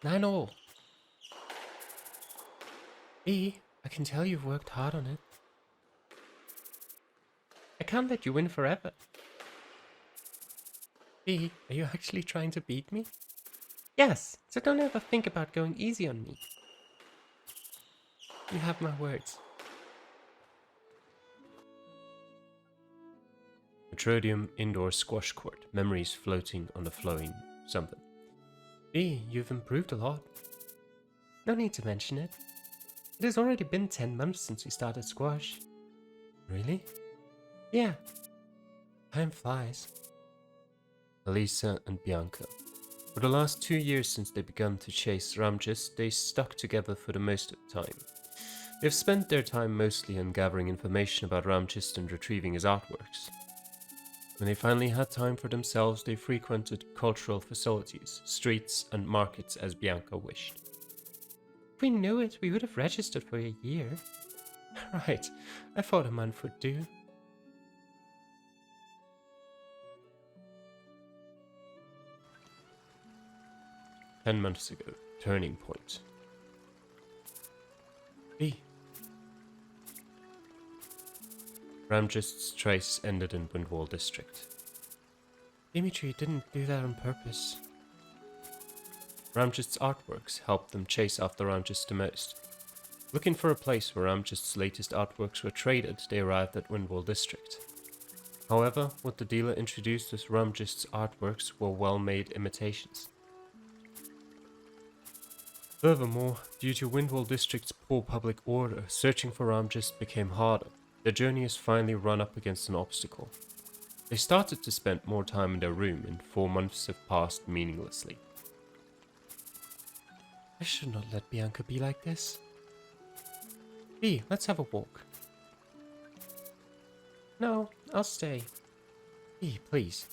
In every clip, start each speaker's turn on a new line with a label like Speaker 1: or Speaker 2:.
Speaker 1: 9-all. B, I can tell you've worked hard on it. I can't let you win forever. B, are you actually trying to beat me? Yes, so don't ever think about going easy on me. You have my words. Petroleum indoor squash court, memories floating on the flowing something. B, you've improved a lot. No need to mention it. It has already been 10 months since we started squash. Really? Yeah. Time flies. Elisa and Bianca. For the last 2 years since they began to chase Ramjes, they stuck together for the most of the time. They've spent their time mostly on gathering information about Ramjes and retrieving his artworks. When they finally had time for themselves, they frequented cultural facilities, streets, and markets as Bianca wished. If we knew it, we would have registered for a year. Right, I thought a month would do. "10 months ago, turning point. B. Ramjes's trace ended in Windwall District. Dimitri didn't do that on purpose. Ramjes's artworks helped them chase after Ramjes the most. Looking for a place where Ramjes's latest artworks were traded, they arrived at Windwall District. However, what the dealer introduced as Ramjes's artworks were well-made imitations. Furthermore, due to Windwall District's poor public order, searching for Ramjes became harder. Their journey has finally run up against an obstacle. They started to spend more time in their room, and 4 months have passed meaninglessly. I should not let Bianca be like this. B, let's have a walk. No, I'll stay. B, please.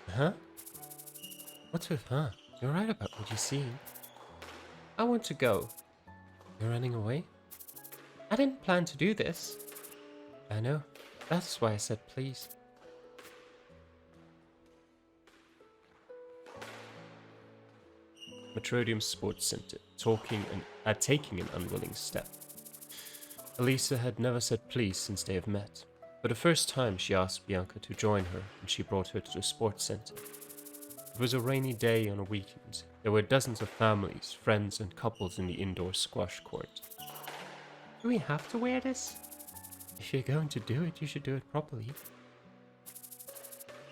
Speaker 1: Huh? What's with her? You're right about what you see. I want to go. You're running away? I didn't plan to do this. I know. That's why I said please. Metrodium Sports Center, taking an unwilling step. Elisa had never said please since they have met. For the first time, she asked Bianca to join her, and she brought her to the sports center. It was a rainy day on a weekend. There were dozens of families, friends, and couples in the indoor squash court. Do we have to wear this? If you're going to do it, you should do it properly.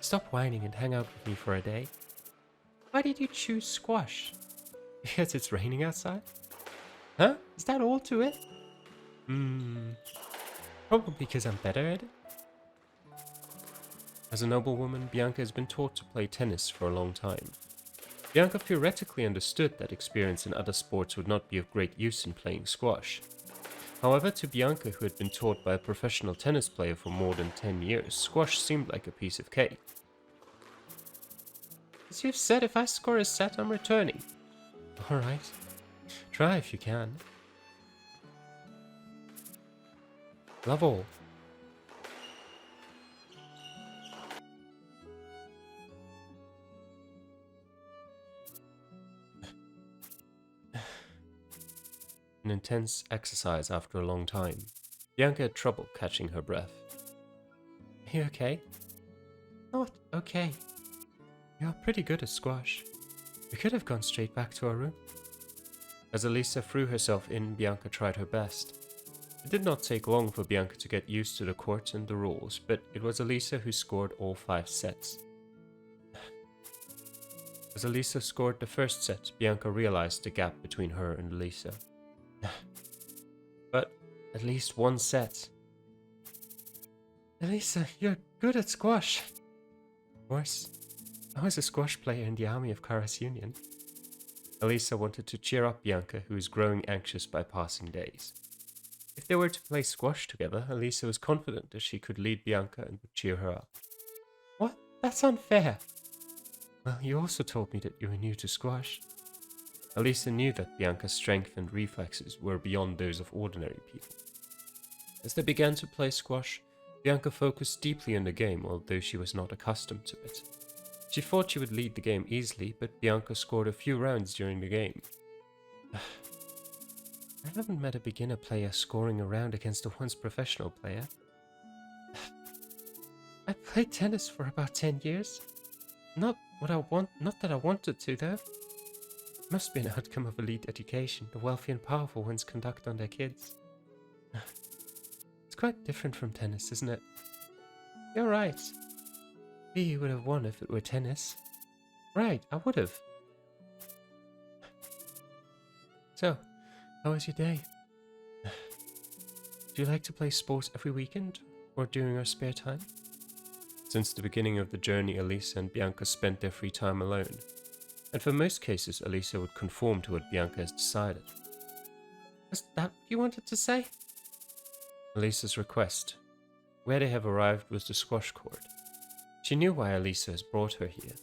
Speaker 1: Stop whining and hang out with me for a day. Why did you choose squash? Because it's raining outside? Huh? Is that all to it? Probably because I'm better at it. As a noblewoman, Bianca has been taught to play tennis for a long time. Bianca theoretically understood that experience in other sports would not be of great use in playing squash. However, to Bianca, who had been taught by a professional tennis player for more than 10 years, squash seemed like a piece of cake. As you've said, if I score a set, I'm returning. Alright. Try if you can. Love all. An intense exercise after a long time. Bianca had trouble catching her breath. Are you okay? Not okay. You're pretty good at squash. We could have gone straight back to our room. As Elisa threw herself in, Bianca tried her best. It did not take long for Bianca to get used to the court and the rules, but it was Elisa who scored all 5 sets. As Elisa scored the first set, Bianca realized the gap between her and Elisa. But at least 1 set. Elisa, you're good at squash. Of course. I was a squash player in the army of Karas Union. Elisa wanted to cheer up Bianca, who was growing anxious by passing days. If they were to play squash together, Elisa was confident that she could lead Bianca and would cheer her up. What? That's unfair. Well, you also told me that you were new to squash. Elisa knew that Bianca's strength and reflexes were beyond those of ordinary people. As they began to play squash, Bianca focused deeply on the game, although she was not accustomed to it. She thought she would lead the game easily, but Bianca scored a few rounds during the game. I haven't met a beginner player scoring a round against a once professional player. I played tennis for about 10 years. Not that I wanted to, though. It must be an outcome of elite education the wealthy and powerful ones conduct on their kids. It's quite different from tennis, isn't it? You're right. B would have won if it were tennis. Right, I would have. So, how was your day? Do you like to play sports every weekend or during our spare time? Since the beginning of the journey, Elisa and Bianca spent their free time alone. And for most cases, Elisa would conform to what Bianca has decided. Was that what you wanted to say? Elisa's request. Where they have arrived was the squash court. She knew why Elisa has brought her here.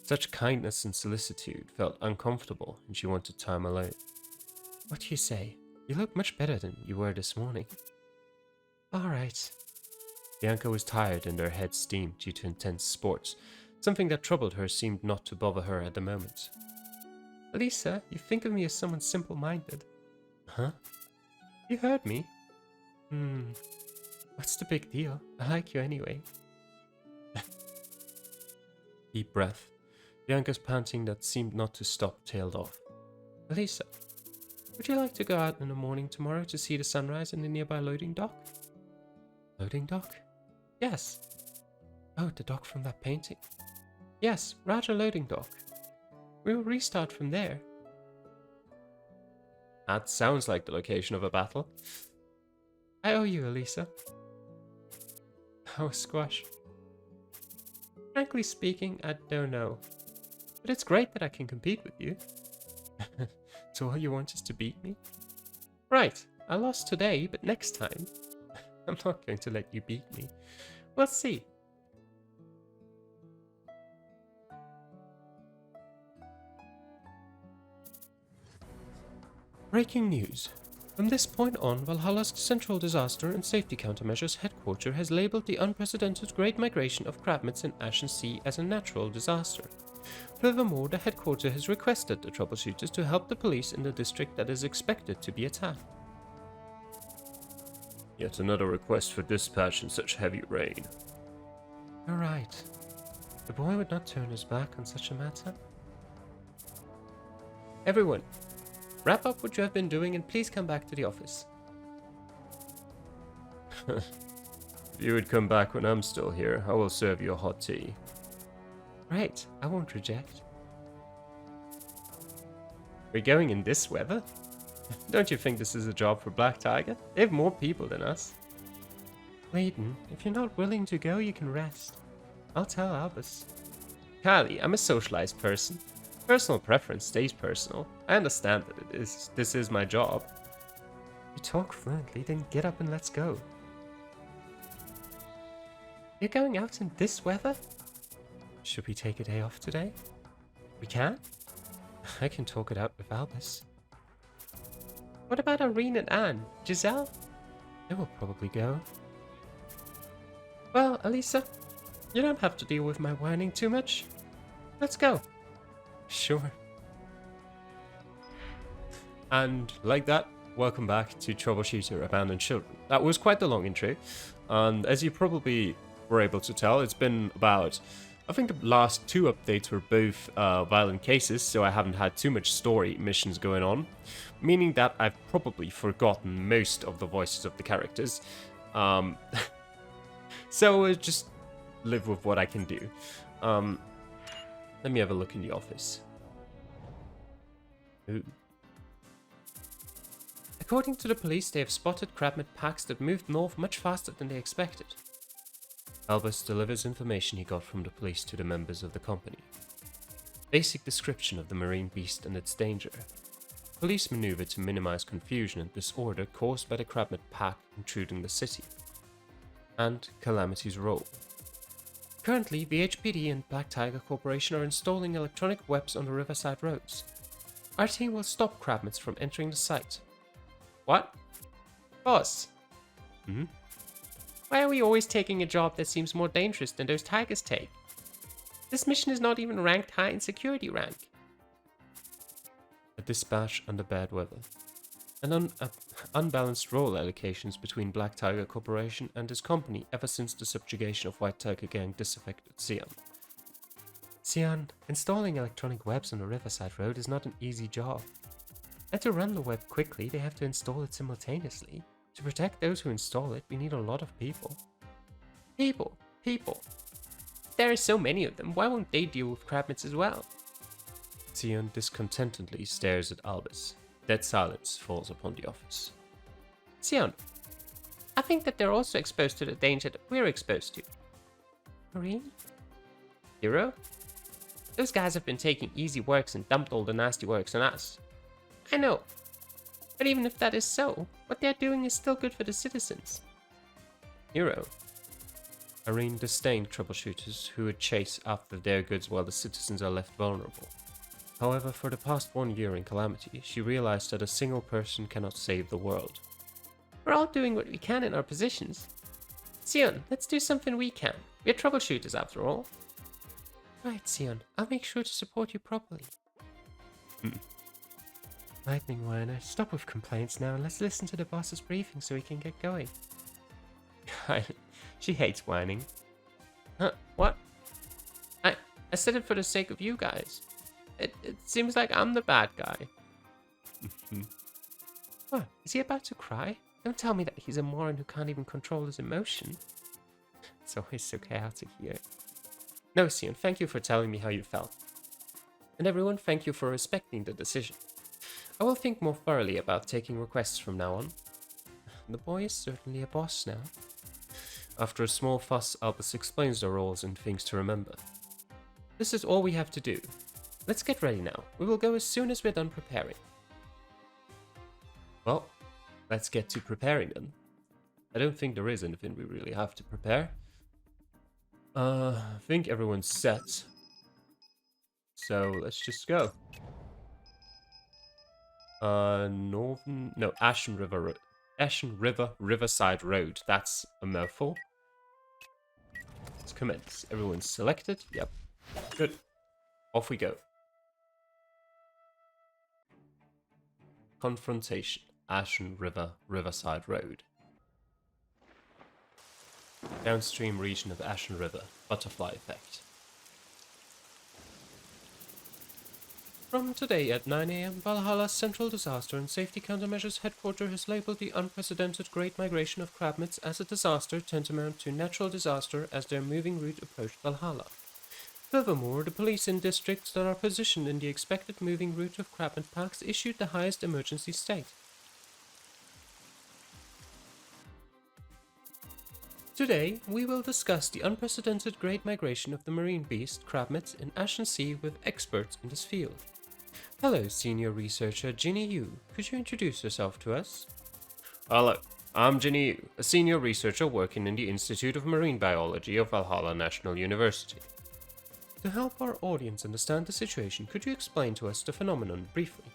Speaker 1: Such kindness and solicitude felt uncomfortable, and she wanted time alone. What do you say? You look much better than you were this morning. All right. Bianca was tired and her head steamed due to intense sports. Something that troubled her seemed not to bother her at the moment. Elisa, you think of me as someone simple-minded. Huh? You heard me. What's the big deal? I like you anyway. Deep breath. Bianca's panting that seemed not to stop tailed off. Elisa, would you like to go out in the morning tomorrow to see the sunrise in the nearby loading dock? Loading dock? Yes. Oh, the dock from that painting? Yes, Raja loading dock. We will restart from there. That sounds like the location of a battle. I owe you, Elisa. Oh, squash. Frankly speaking, I don't know. But it's great that I can compete with you. So all you want is to beat me? Right, I lost today, but next time, I'm not going to let you beat me. We'll see. Breaking news. From this point on, Valhalla's Central Disaster and Safety Countermeasures headquarter has labeled the unprecedented Great Migration of Crabmits in Ashen Sea as a natural disaster. Furthermore, the headquarter has requested the troubleshooters to help the police in the district that is expected to be attacked. Yet another request for dispatch in such heavy rain. You're right. The boy would not turn his back on such a matter. Everyone, wrap up what you have been doing and please come back to the office. If you would come back when I'm still here, I will serve you a hot tea. Right, I won't reject. We're going in this weather? Don't you think this is a job for Black Tiger? They have more people than us. Layton, if you're not willing to go, you can rest. I'll tell Albus. Callie, I'm a socialized person. Personal preference stays personal. I understand that this is my job. You talk fluently, then get up and let's go. You're going out in this weather? Should we take a day off today? We can? I can talk it out with Albus. What about Irene and Anne? Giselle? They will probably go. Well, Elisa, you don't have to deal with my whining too much. Let's go. Sure. And like that, welcome back to Troubleshooter Abandoned Children. That was quite the long intro, and as you probably were able to tell, it's been about, I think the last two updates were both violent cases, so I haven't had too much story missions going on, meaning that I've probably forgotten most of the voices of the characters. So I'll just live with what I can do. Let me have a look in the office. Ooh. According to the police, they have spotted Crabmit packs that moved north much faster than they expected. Albus delivers information he got from the police to the members of the company. Basic description of the marine beast and its danger. Police maneuver to minimize confusion and disorder caused by the Crabmit pack intruding the city. And Calamity's role. Currently, the HPD and Black Tiger Corporation are installing electronic webs on the Riverside roads. Our team will stop Crabmits from entering the site. What? Boss? Why are we always taking a job that seems more dangerous than those tigers take? This mission is not even ranked high in security rank. A dispatch under bad weather. Unbalanced role allocations between Black Tiger Corporation and his company ever since the subjugation of White Tiger Gang disaffected Xian. Xian, installing electronic webs on the Riverside Road is not an easy job. And to run the web quickly, they have to install it simultaneously. To protect those who install it, we need a lot of people. People. There are so many of them, why won't they deal with Crabmits as well? Xian discontentedly stares at Albus. Dead silence falls upon the office. Xian, I think that they're also exposed to the danger that we're exposed to. Marine? Hero? Those guys have been taking easy works and dumped all the nasty works on us. I know. But even if that is so, what they're doing is still good for the citizens. Hero? Irene disdained troubleshooters who would chase after their goods while the citizens are left vulnerable. However, for the past 1 year in Calamity, she realized that a single person cannot save the world. We're all doing what we can in our positions. Xion, let's do something we can. We're troubleshooters after all. Right, Xion, I'll make sure to support you properly. Lightning Whiner, stop with complaints now and let's listen to the boss's briefing so we can get going. She hates whining. Huh, what? I said it for the sake of you guys. It seems like I'm the bad guy. What? Is he about to cry? Don't tell me that he's a moron who can't even control his emotion. It's always so chaotic here. No, Sion, thank you for telling me how you felt. And everyone, thank you for respecting the decision. I will think more thoroughly about taking requests from now on. The boy is certainly a boss now. After a small fuss, Albus explains their roles and things to remember. This is all we have to do. Let's get ready now. We will go as soon as we're done preparing. Well, let's get to preparing then. I don't think there is anything we really have to prepare. I think everyone's set. So let's just go. Ashen River, Riverside Road. That's a mouthful. Let's commence. Everyone's selected. Yep. Good. Off we go. Confrontation. Ashen River, Riverside Road. Downstream region of Ashen River. Butterfly effect. From today at 9 AM, Valhalla's Central Disaster and Safety Countermeasures Headquarter has labeled the unprecedented Great Migration of Crabmits as a disaster tantamount to natural disaster as their moving route approached Valhalla. Furthermore, the police in districts that are positioned in the expected moving route of Crabmit packs issued the highest emergency state. Today, we will discuss the unprecedented Great Migration of the marine beast Crabmit in Ashen Sea with experts in this field. Hello, senior researcher Ginny Yu. Could you introduce yourself to us? Hello, I'm Ginny Yu, a senior researcher working in the Institute of Marine Biology of Valhalla National University. To help our audience understand the situation, could you explain to us the phenomenon briefly?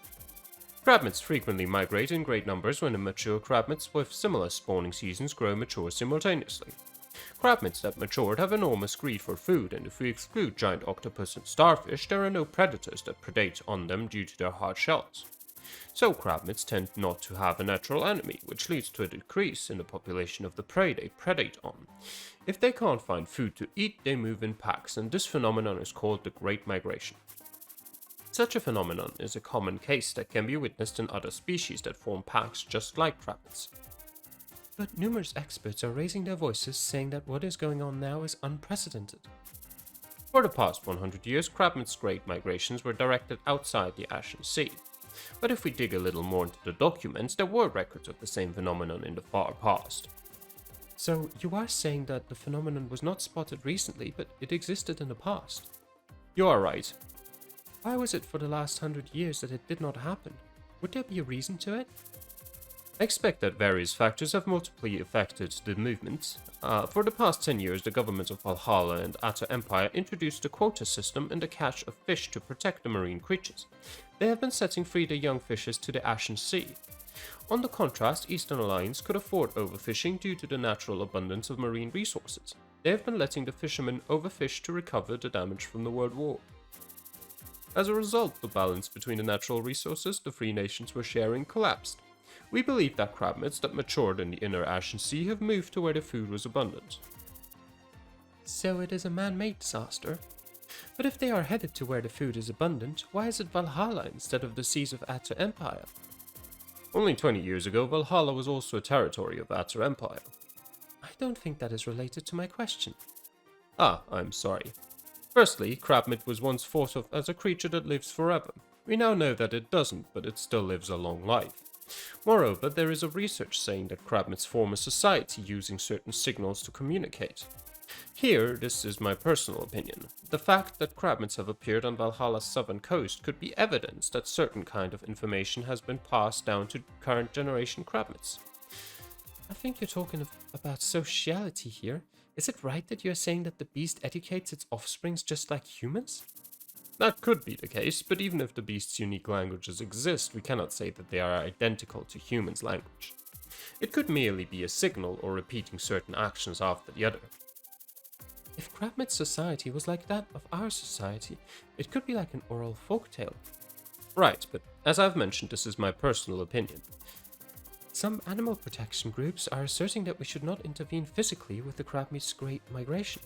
Speaker 1: Crabmits frequently migrate in great numbers when immature crabmits with similar spawning seasons grow mature simultaneously. Crabmits that matured have enormous greed for food, and if we exclude giant octopus and starfish, there are no predators that predate on them due to their hard shells. So crabmits tend not to have a natural enemy, which leads to a decrease in the population of the prey they predate on. If they can't find food to eat, they move in packs, and this phenomenon is called the Great Migration. Such a phenomenon is a common case that can be witnessed in other species that form packs just like crabmits. But numerous experts are raising their voices saying that what is going on now is unprecedented. For the past 100 years, crabmits' great migrations were directed outside the Ashen Sea. But if we dig a little more into the documents, there were records of the same phenomenon in the far past. So you are saying that the phenomenon was not spotted recently, but it existed in the past? You are right. Why was it for the last 100 years that it did not happen? Would there be a reason to it? I expect that various factors have multiply affected the movement. For the past 10 years, the governments of Valhalla and Atta Empire introduced a quota system and a catch of fish to protect the marine creatures. They have been setting free the young fishes to the Ashen Sea. On the contrast, Eastern Alliance could afford overfishing due to the natural abundance of marine resources. They have been letting the fishermen overfish to recover the damage from the World War. As a result, the balance between the natural resources the free nations were sharing collapsed. We believe that crabmits that matured in the inner Ashen Sea have moved to where the food was abundant. So it is a man-made disaster? But if they are headed to where the food is abundant, why is it Valhalla instead of the seas of Atter Empire? Only 20 years ago, Valhalla was also a territory of Atter Empire. I don't think that is related to my question. Ah, I'm sorry. Firstly, Crabmit was once thought of as a creature that lives forever. We now know that it doesn't, but it still lives a long life. Moreover, there is a research saying that Crabmits form a society using certain signals to communicate. Here, this is my personal opinion. The fact that Crabmits have appeared on Valhalla's southern coast could be evidence that certain kind of information has been passed down to current generation Crabmits. I think you're talking about sociality here. Is it right that you're saying that the beast educates its offsprings just like humans? That could be the case, but even if the beast's unique languages exist, we cannot say that they are identical to humans' language. It could merely be a signal or repeating certain actions after the other. If Crabmit's society was like that of our society, it could be like an oral folktale. Right, but as I've mentioned, this is my personal opinion. Some animal protection groups are asserting that we should not intervene physically with the Crabmit's great migration.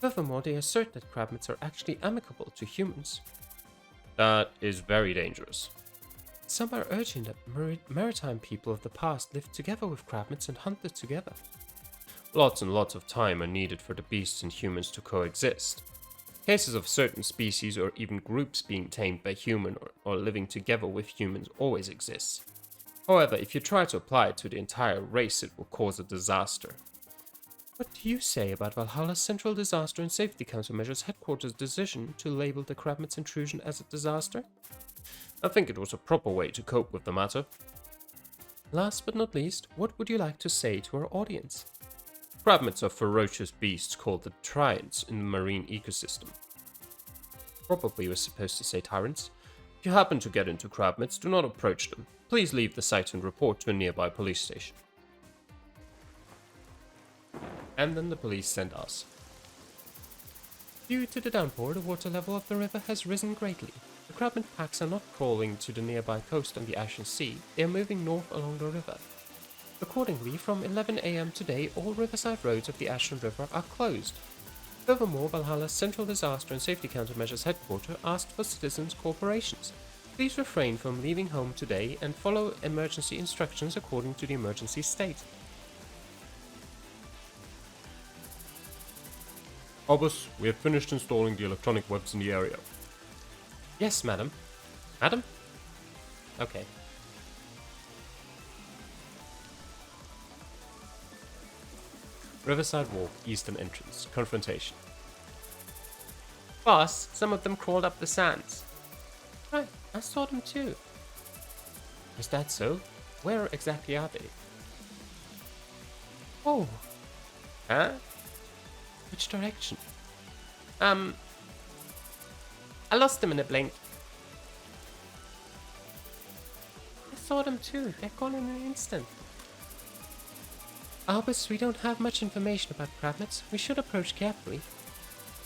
Speaker 1: Furthermore, they assert that Crabmits are actually amicable to humans. That is very dangerous. Some are urging that maritime people of the past lived together with Crabmits and hunted together. Lots and lots of time are needed for the beasts and humans to coexist. Cases of certain species or even groups being tamed by human or living together with humans always exists. However, if you try to apply it to the entire race, it will cause a disaster. What do you say about Valhalla's Central Disaster and Safety Countermeasures headquarters' decision to label the Crabmit's intrusion as a disaster? I think it was a proper way to cope with the matter. Last but not least, what would you like to say to our audience? Crabmits are ferocious beasts called the Triants in the marine ecosystem. Probably was supposed to say tyrants. If you happen to get into Crabmits, do not approach them. Please leave the site and report to a nearby police station. And then the police sent us. Due to the downpour, the water level of the river has risen greatly. The Crabmit packs are not crawling to the nearby coast on the Ashen Sea, they are moving north along the river. Accordingly, from 11 AM today, all Riverside roads of the Ashen River are closed. Furthermore, Valhalla's Central Disaster and Safety Countermeasures headquarter asked for citizens' cooperations. Please refrain from leaving home today and follow emergency instructions according to the emergency state.
Speaker 2: Albus, we have finished installing the electronic webs in the area.
Speaker 1: Yes, madam. Madam? Okay. Riverside Walk, Eastern Entrance. Confrontation. Boss, some of them crawled up the sands. Right, I saw them too. Is that so? Where exactly are they? Oh. Huh? Which direction? I lost them in a blink. I saw them too. They're gone in an instant. Albus, we don't have much information about Crabmits. We should approach carefully.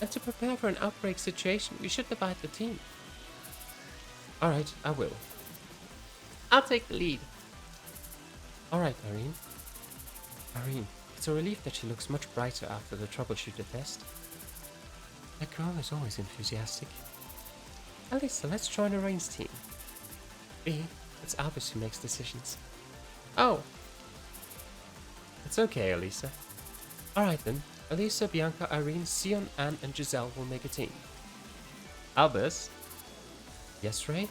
Speaker 1: And to prepare for an outbreak situation, we should divide the team. Alright, I will. I'll take the lead. Alright, Irene. Irene, it's a relief that she looks much brighter after the troubleshooter test. That girl is always enthusiastic. Alyssa, let's join a reins team. B, it's Albus who makes decisions. Oh. It's okay, Alyssa. Alright then. Alyssa, Bianca, Irene, Sion, Anne, and Giselle will make a team. Albus? Yes, Ray?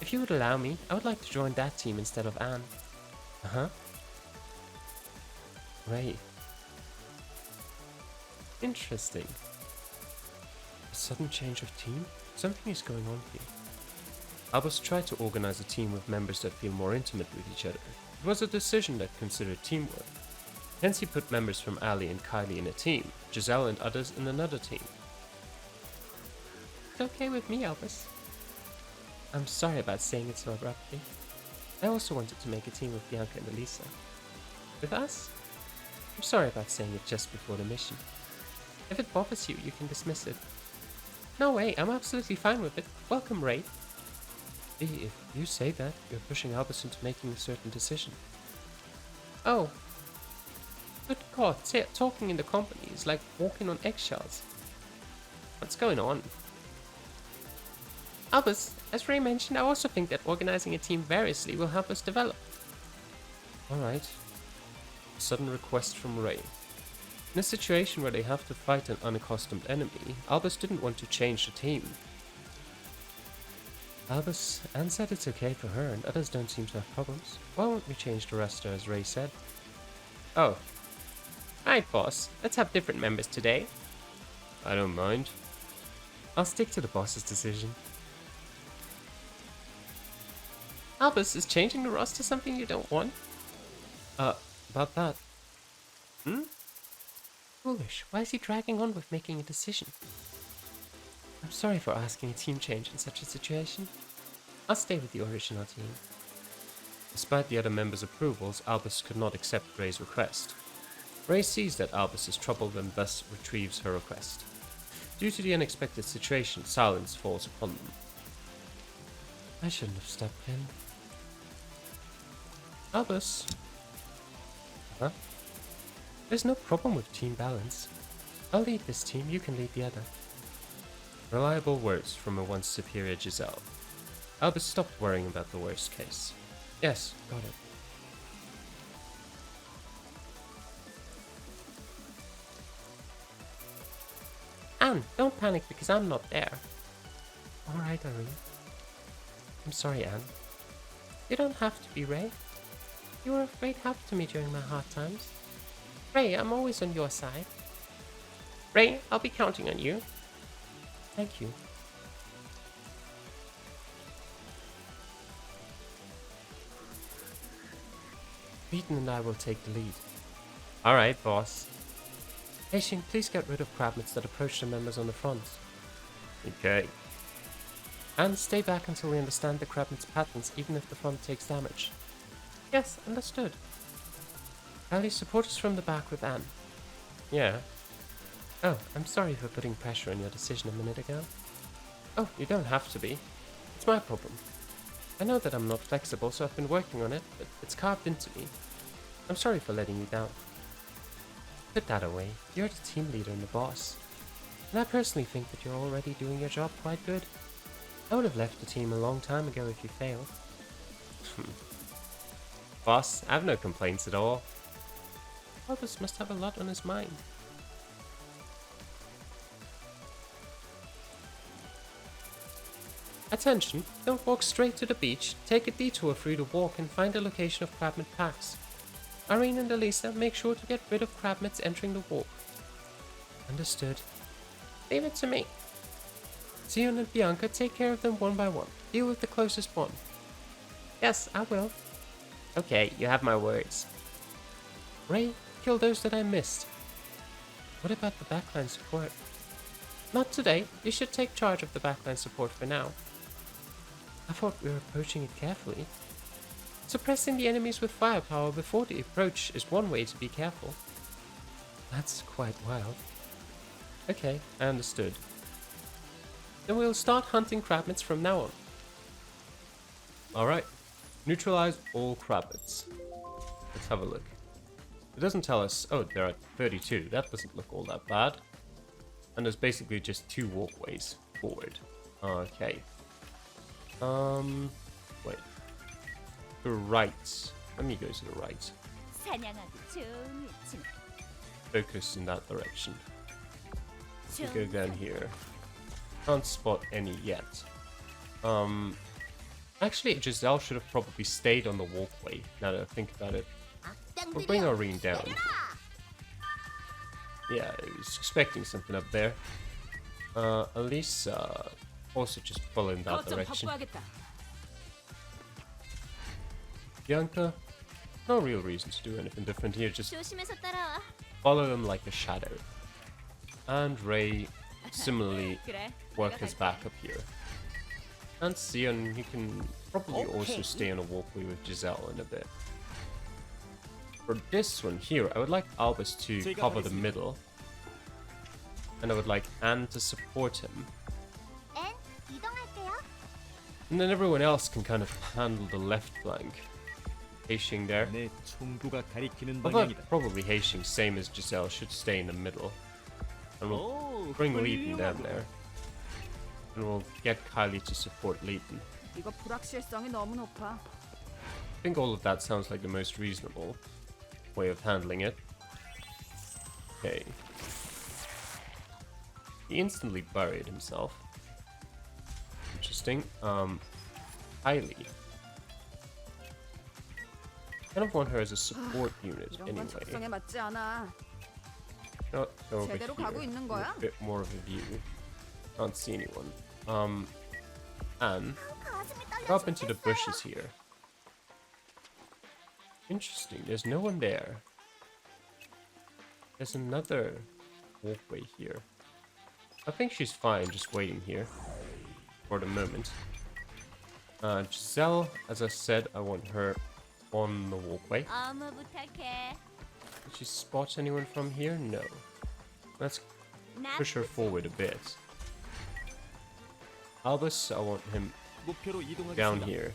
Speaker 1: If you would allow me, I would like to join that team instead of Anne. Uh-huh. Ray. Interesting. A sudden change of team? Something is going on here. Albus tried to organize a team with members that feel more intimate with each other. It was a decision that considered teamwork. Hence he put members from Ali and Kylie in a team, Giselle and others in another team. It's okay with me, Albus. I'm sorry about saying it so abruptly. I also wanted to make a team with Bianca and Elisa. With us? I'm sorry about saying it just before the mission. If it bothers you, you can dismiss it. No way, I'm absolutely fine with it. Welcome, Ray. If you say that, you're pushing Albus into making a certain decision. Oh. Good God, talking in the company is like walking on eggshells. What's going on? Albus, as Ray mentioned, I also think that organizing a team variously will help us develop. Alright. Sudden request from Ray. In a situation where they have to fight an unaccustomed enemy, Albus didn't want to change the team. Albus, Anne said it's okay for her and others don't seem to have problems. Why won't we change the roster as Ray said? Oh. Right, boss. Let's have different members today.
Speaker 2: I don't mind.
Speaker 1: I'll stick to the boss's decision. Albus, is changing the roster something you don't want? About that. Foolish. Why is he dragging on with making a decision? I'm sorry for asking a team change in such a situation. I'll stay with the original team.
Speaker 2: Despite the other members' approvals, Albus could not accept Ray's request. Ray sees that Albus is troubled and thus retrieves her request. Due to the unexpected situation, silence falls upon them.
Speaker 1: I shouldn't have stepped in. Albus? Huh? There's no problem with team balance. I'll lead this team, you can lead the other.
Speaker 2: Reliable words from a once superior Giselle. Albus stopped worrying about the worst case.
Speaker 1: Yes, got it. Anne, don't panic because I'm not there. Alright, Irene. I'm sorry, Anne. You don't have to be, Ray. You were a great help to me during my hard times. Ray, I'm always on your side. Ray, I'll be counting on you. Thank you. Beaton and I will take the lead.
Speaker 2: Alright, boss.
Speaker 1: Ashen, please get rid of Crabmits that approach the members on the front.
Speaker 2: Okay.
Speaker 1: And stay back until we understand the Crabmits' patterns, even if the front takes damage. Yes, understood. Ali, support us from the back with Anne.
Speaker 2: Yeah.
Speaker 1: Oh, I'm sorry for putting pressure on your decision a minute ago. Oh, you don't have to be. It's my problem. I know that I'm not flexible, so I've been working on it, but it's carved into me. I'm sorry for letting you down. Put that away. You're the team leader and the boss. And I personally think that you're already doing your job quite good. I would have left the team a long time ago if you failed.
Speaker 2: Boss, I have no complaints at all.
Speaker 1: Albus must have a lot on his mind. Attention, don't walk straight to the beach. Take a detour through the walk and find the location of Crabmit packs. Irene and Elisa, make sure to get rid of Crabmits entering the walk. Understood. Leave it to me. Zion and Bianca, take care of them one by one. Deal with the closest one. Yes, I will.
Speaker 2: Okay, you have my words.
Speaker 1: Ray, kill those that I missed. What about the backline support? Not today. You should take charge of the backline support for now. I thought we were approaching it carefully. Suppressing the enemies with firepower before the approach is one way to be careful. That's quite wild. Okay, I understood. Then we'll start hunting Crabmits from now on.
Speaker 2: Alright. Neutralize all Crabmits. Let's have a look. It doesn't tell us... Oh, there are 32. That doesn't look all that bad. And there's basically just 2 walkways forward. Okay. Wait. The right. Let me go to the right. Focus in that direction. We go down here. Can't spot any yet. Actually, Giselle should have probably stayed on the walkway, now that I think about it. We'll bring Irene down. Yeah, I was expecting something up there. Elisa also just follow in that direction. Bianca, no real reason to do anything different here, just follow them like a shadow. And Ray, similarly, work his back up here. And Sion, you can probably also stay on a walkway with Giselle in a bit. For this one here, I would like Albus to cover the middle. And I would like Anne to support him. And then everyone else can kind of handle the left flank. Heishing there. Although probably Heishing, same as Giselle, should stay in the middle. And we'll bring Leeton down there. And we'll get Kylie to support Leeton. I think all of that sounds like the most reasonable way of handling it. Okay. He instantly buried himself. Interesting. Kylie. I kind of want her as a support unit anyway. Not over here. A bit more of a view. Can't see anyone. Anne, go up into the bushes here. Interesting, there's no one there. There's another walkway here. I think she's fine just waiting here for the moment. Giselle, as I said, I want her on the walkway. Did she spot anyone from here? No. Let's push her forward a bit. Albus, I want him down here.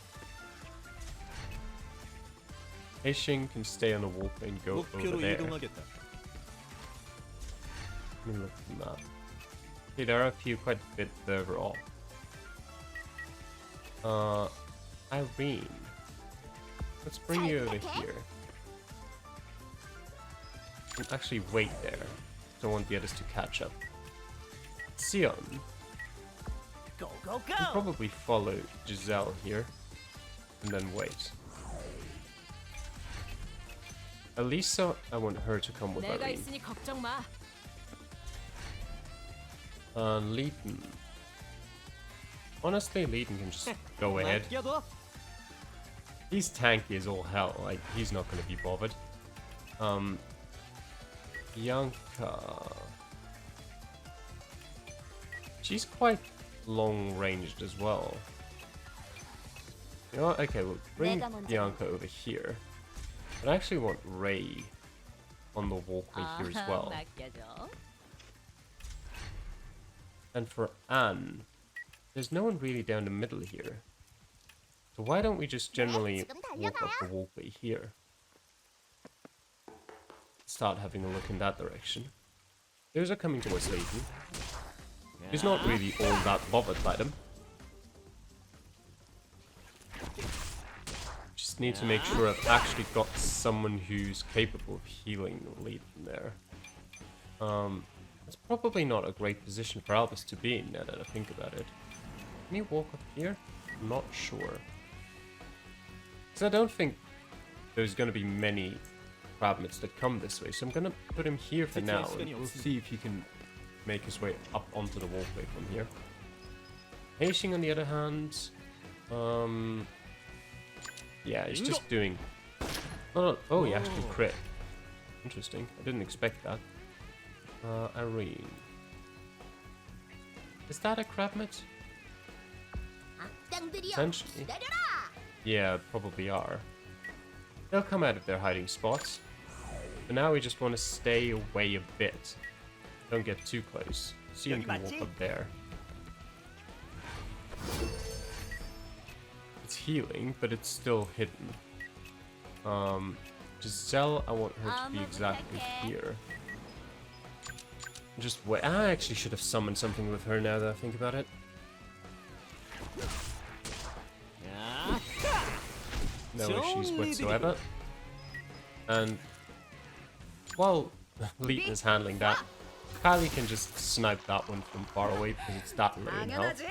Speaker 2: Heishing can stay on the walkway and go over there. Let me look at the map. Okay, there are a few quite a bit further off. Irene. Let's bring you over here. And actually wait there. Don't want the others to catch up. Sion.
Speaker 3: Go,
Speaker 2: We'll probably follow Giselle here. And then wait. Elisa, I want her to come with Irene. Leeton. Honestly, Leeton can just go ahead. He's tanky as all hell, like, he's not going to be bothered. Bianca. She's quite long-ranged as well. You know what? Okay, we'll bring Bianca over here. But I actually want Ray on the walkway here as well. And for Anne, there's no one really down the middle here. So why don't we just generally walk up the walkway here? Start having a look in that direction. Those are coming towards Leeton. He's not really all that bothered by them. Just need to make sure I've actually got someone who's capable of healing Leeton there. It's probably not a great position for Albus to be in now that I think about it. Can you walk up here? I'm not sure. Because I don't think there's going to be many Crabmits that come this way, so I'm going to put him here for now, and we'll see if he can make his way up onto the walkway from here. Heishing, on the other hand, yeah, he's just doing... Oh, he actually crit. Interesting, I didn't expect that. Irene. Is that a Crabmit? Potentially. Yeah, probably are. They'll come out of their hiding spots. But now we just want to stay away a bit. Don't get too close. Sion can walk up there. It's healing, but it's still hidden. Giselle, I want her to be exactly here. Just wait. I actually should have summoned something with her now that I think about it. No issues whatsoever. And while Leeton is handling that, Kylie can just snipe that one from far away because it's that low in health.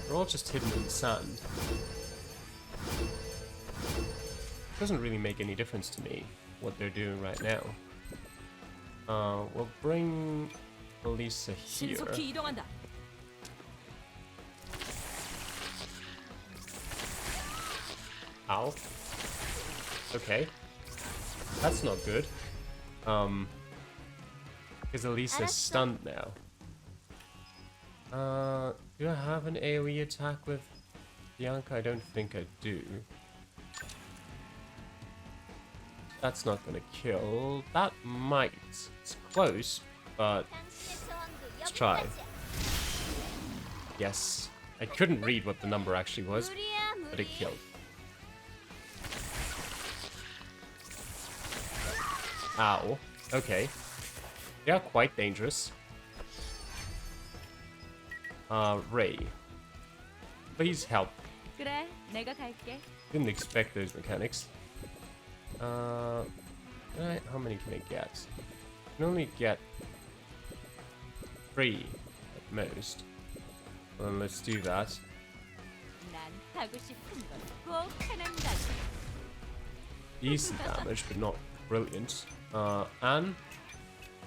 Speaker 2: They're all just hidden in the sand. Doesn't really make any difference to me what they're doing right now. We'll bring Elisa here. Ow. Okay. That's not good. Because Elisa's stunned now. Do I have an AoE attack with Bianca? I don't think I do. That's not gonna kill. That might. It's close, but let's try. Yes. I couldn't read what the number actually was, but it killed. Ow. Okay. They are quite dangerous. Ray. Please help.
Speaker 4: 그래, 내가 갈게.
Speaker 2: Didn't expect those mechanics. Right, how many can I get? I can only get 3 at most. Well, let's do that.
Speaker 4: 난 하고 싶은 건꼭 하는 거지.
Speaker 2: Decent damage, but not brilliant. Anne,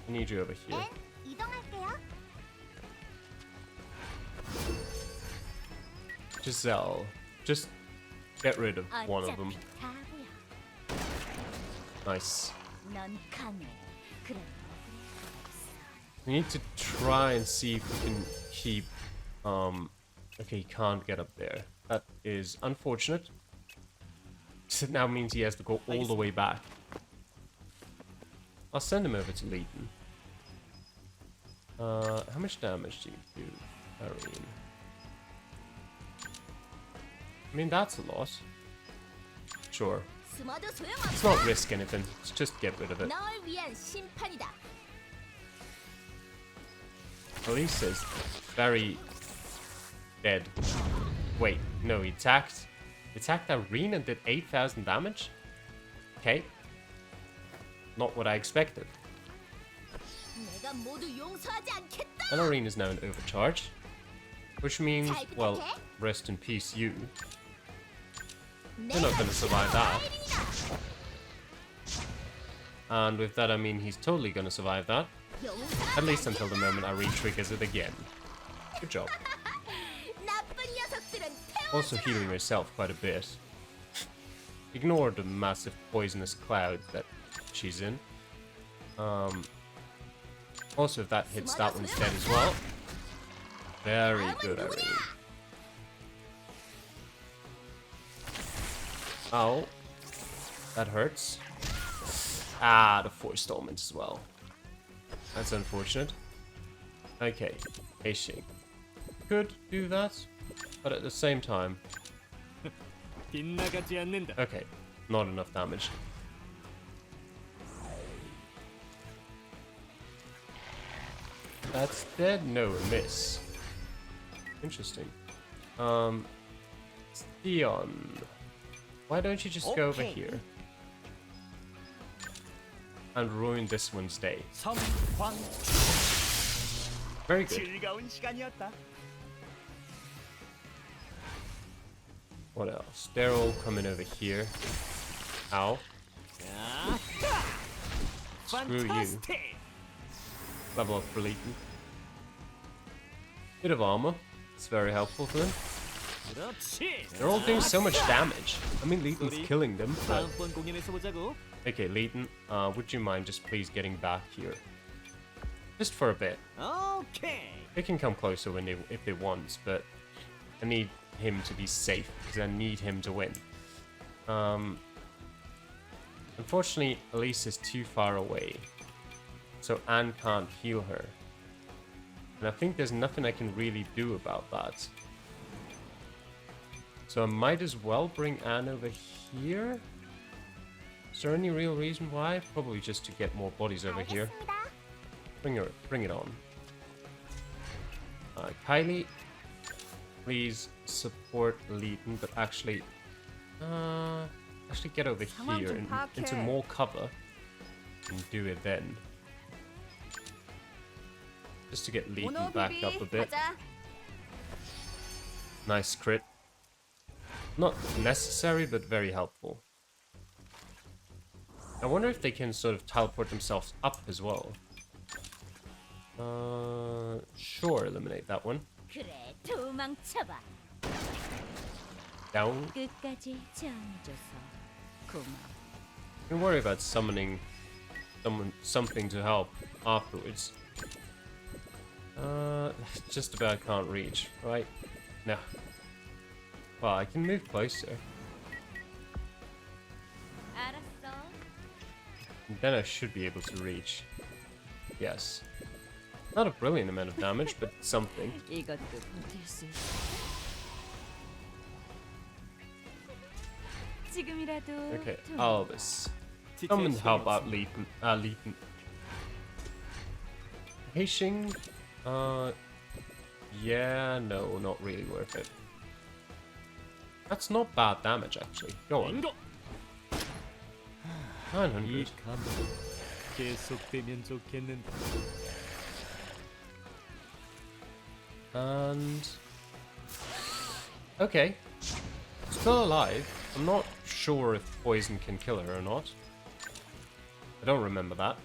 Speaker 2: I need you over here.
Speaker 5: 이동할게요.
Speaker 2: Giselle, just get rid of one of them.
Speaker 5: 어차피 바보야.
Speaker 2: Nice.
Speaker 5: 넌 강해. 그럼
Speaker 2: We need to try and see if we can keep... Okay, he can't get up there. That is unfortunate. So it now means he has to go all the way back. I'll send him over to Leighton. How much damage do you do, Irene? I mean, that's a lot. Sure.
Speaker 5: 숨어도
Speaker 2: Let's
Speaker 5: 소용없어.
Speaker 2: not risk anything. Let's just get rid of it.
Speaker 5: 널 위한 심판이다.
Speaker 2: Elisa's very dead. Wait, no, he attacked. Attacked Irene and did 8,000 damage? Okay. Not what I expected.
Speaker 5: 내가 모두 용서하지 않겠다.
Speaker 2: And Irene is now in overcharge. Which means, well, rest in peace, you. You're not gonna survive that. And with that, I mean he's totally gonna survive that. At least until the moment Irene triggers it again. Good job.
Speaker 5: 나쁜 녀석들은 태워.
Speaker 2: Also healing herself quite a bit. Ignore the massive poisonous cloud that she's in. Also, if that hits, that one's dead as well. Very good, Irene. Ow. That hurts. Ah, the forced element as well. That's unfortunate. Okay, Ashen. Could do that, but at the same time...
Speaker 3: 빗나가지 않는다.
Speaker 2: Okay, not enough damage. That's dead? No, a miss. Interesting. Theon. Why don't you just go over
Speaker 3: Okay.
Speaker 2: here? And ruin this one's day.
Speaker 3: 섬광
Speaker 2: Very good.
Speaker 3: 즐거운 시간이었다.
Speaker 2: What else? They're all coming over here. Ow. Screw you.
Speaker 3: 판타스틱.
Speaker 2: Level up for Leighton. Bit of armor. It's very helpful for them.
Speaker 3: 그렇지.
Speaker 2: They're all doing so much damage. I mean, Leighton's killing them, but...
Speaker 3: 다음번 공연에서 보자고.
Speaker 2: Okay, Leighton, would you mind just please getting back here? Just for a bit.
Speaker 3: 오케이.
Speaker 2: They can come closer when if they want, but I need him to be safe, because I need him to win. Unfortunately, Elise is too far away, so Anne can't heal her. And I think there's nothing I can really do about that. So I might as well bring Anne over here. Is there any real reason why? Probably just to get more bodies over here.
Speaker 5: 알겠습니다.
Speaker 2: Bring it on. Kylie, please support Leighton, but actually get over here and into more cover and do it then. Just to get Leighton backed up a bit.
Speaker 5: 가자.
Speaker 2: Nice crit. Not necessary, but very helpful. I wonder if they can sort of teleport themselves up as well. Sure, eliminate that one.
Speaker 4: 그래, 도망쳐봐.
Speaker 2: Down.
Speaker 4: 끝까지 지원해줘서 고마워.
Speaker 2: Don't worry about summoning something to help afterwards. Just about can't reach, right? No. Well, I can move closer.
Speaker 4: 알았어.
Speaker 2: Then I should be able to reach. Yes. Not a brilliant amount of damage, but something.
Speaker 4: 이것도 버틸 수 있어. 지금이라도.
Speaker 2: Okay, Albus. Come and help out Leighton. Hashing? Yeah, no, not really worth it. That's not bad damage, actually. Go on. 900.
Speaker 3: 감정 계속되면 좋겠는데.
Speaker 2: And... Okay. Still alive. I'm not sure if poison can kill her or not. I don't remember that.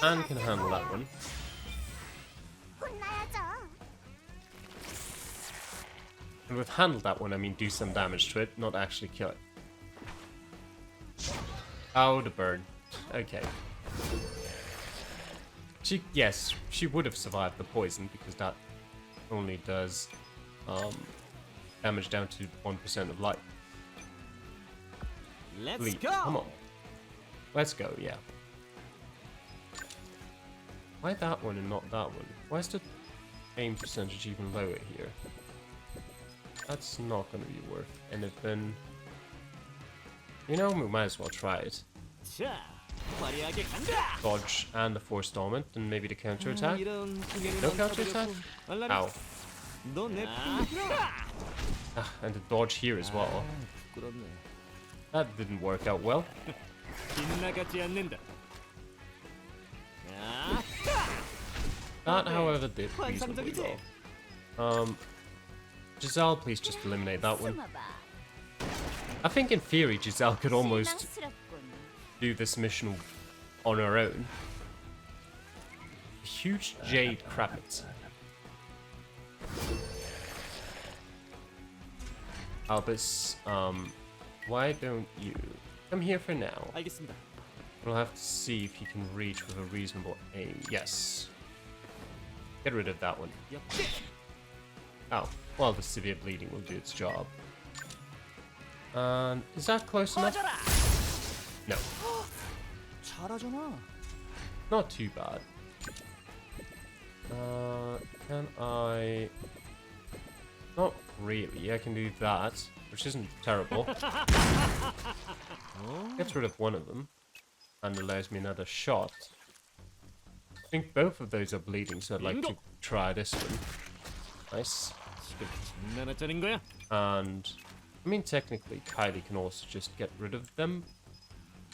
Speaker 2: And can handle that one.
Speaker 5: 혼나야죠.
Speaker 2: And with handle that one, I mean do some damage to it, not actually kill it. Oh, the burn. Okay. Yes, she would have survived the poison because that only does damage down to 1% of life.
Speaker 3: Let's
Speaker 2: Leap,
Speaker 3: go.
Speaker 2: come on. Let's go, yeah. Why that one and not that one? Why is the aim percentage even lower here? That's not going to be worth anything. You know, we might as well try it.
Speaker 3: 자, 화려하게 간다.
Speaker 2: Dodge and the force dormant, and maybe the counter attack.
Speaker 3: 이런 구경은
Speaker 2: No counter attack?
Speaker 3: 알라리,
Speaker 2: Ow.
Speaker 3: 너내 품이구나.
Speaker 2: Ah, and the dodge here as well.
Speaker 3: 부끄럽네.
Speaker 2: That didn't work out well.
Speaker 3: 빗나가지 않는다. 야,
Speaker 2: That, however, did reasonably
Speaker 3: 환상적이지?
Speaker 2: well. Giselle, please just eliminate that one.
Speaker 4: 숨어봐.
Speaker 2: I think in theory Giselle could almost
Speaker 4: 실망스럽군.
Speaker 2: do this mission on her own. Huge Jade Crabmit. Albus, why don't you come here for now?
Speaker 3: 알겠습니다.
Speaker 2: We'll have to see if he can reach with a reasonable aim. Yes. Get rid of that one.
Speaker 3: 역시.
Speaker 2: Oh, well, the severe bleeding will do its job. Is that close enough?
Speaker 3: 꺼져라.
Speaker 2: No,
Speaker 3: 잘하잖아.
Speaker 2: not too bad. Can I? Not really. I can do that, which isn't terrible. Gets rid of one of them, and allows me another shot. I think both of those are bleeding, so I'd like to try this one. Nice.
Speaker 3: 지금 장난하자는 거야?
Speaker 2: And I mean, technically, Kylie can also just get rid of them